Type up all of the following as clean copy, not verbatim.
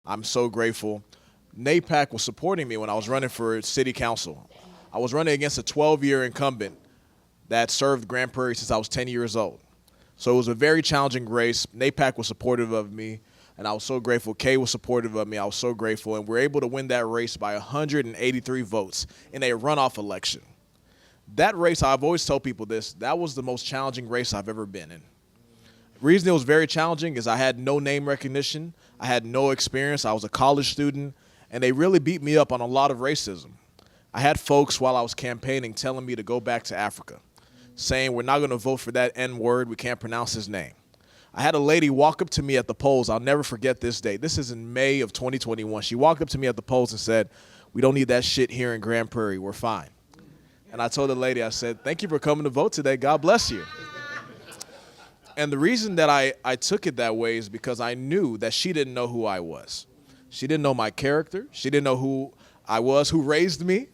I'm so grateful. NAPAC was supporting me when I was running for city council. I was running against a 12-year incumbent that served Grand Prairie since I was 10 years old. So it was a very challenging race. NAPAC was supportive of me, and I was so grateful. Kay was supportive of me. I was so grateful. And we were able to win that race by 183 votes in a runoff election. That race, I've always told people this, that was the most challenging race I've ever been in. The reason it was very challenging is I had no name recognition. I had no experience. I was a college student, and they really beat me up on a lot of racism. I had folks while I was campaigning telling me to go back to Africa, saying we're not going to vote for that N word. We can't pronounce his name. I had a lady walk up to me at the polls. I'll never forget this day. This is in May of 2021. She walked up to me at the polls and said, "We don't need that shit here in Grand Prairie. We're fine." And I told the lady, I said, "Thank you for coming to vote today. God bless you." And the reason that I took it that way is because I knew that she didn't know who I was. She didn't know my character. She didn't know who I was, who raised me.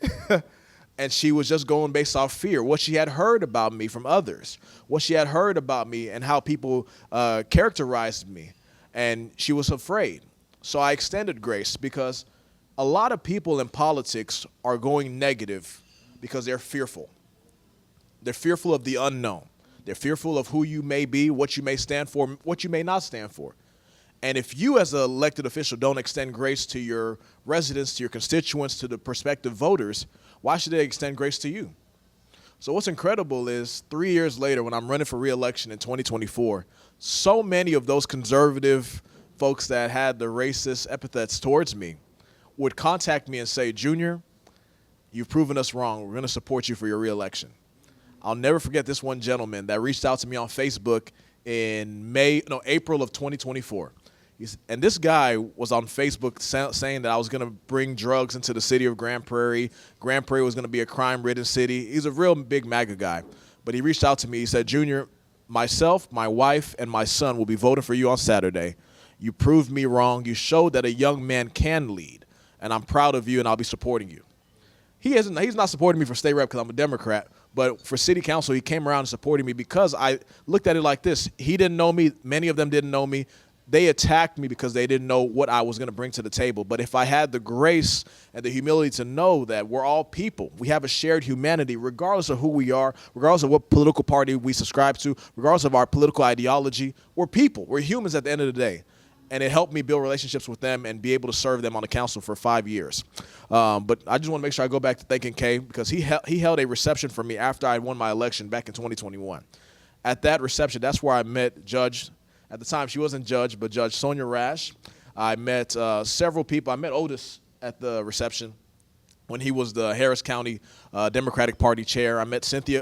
And she was just going based off fear, what she had heard about me from others, what she had heard about me and how people characterized me. And she was afraid. So I extended grace because a lot of people in politics are going negative because they're fearful. They're fearful of the unknown. They're fearful of who you may be, what you may stand for, what you may not stand for. And if you as an elected official don't extend grace to your residents, to your constituents, to the prospective voters, why should they extend grace to you? So what's incredible is 3 years later when I'm running for re-election in 2024, so many of those conservative folks that had the racist epithets towards me would contact me and say, "Junior, you've proven us wrong. We're going to support you for your re-election." I'll never forget this one gentleman that reached out to me on Facebook in April of 2024. And this guy was on Facebook saying that I was going to bring drugs into the city of Grand Prairie. Grand Prairie was going to be a crime-ridden city. He's a real big MAGA guy. But he reached out to me. He said, "Junior, myself, my wife, and my son will be voting for you on Saturday. You proved me wrong. You showed that a young man can lead. And I'm proud of you, and I'll be supporting you." He's not supporting me for state rep because I'm a Democrat, but for city council, he came around and supported me because I looked at it like this. He didn't know me. Many of them didn't know me. They attacked me because they didn't know what I was going to bring to the table. But if I had the grace and the humility to know that we're all people, we have a shared humanity, regardless of who we are, regardless of what political party we subscribe to, regardless of our political ideology, we're people. We're humans at the end of the day. And it helped me build relationships with them and be able to serve them on the council for 5 years. But I just want to make sure I go back to thanking Kay because he held a reception for me after I won my election back in 2021. At that reception, that's where I met Judge. At the time, she wasn't Judge, but Judge Sonia Rash. I met several people. I met Otis at the reception when he was the Harris County Democratic Party chair. I met Cynthia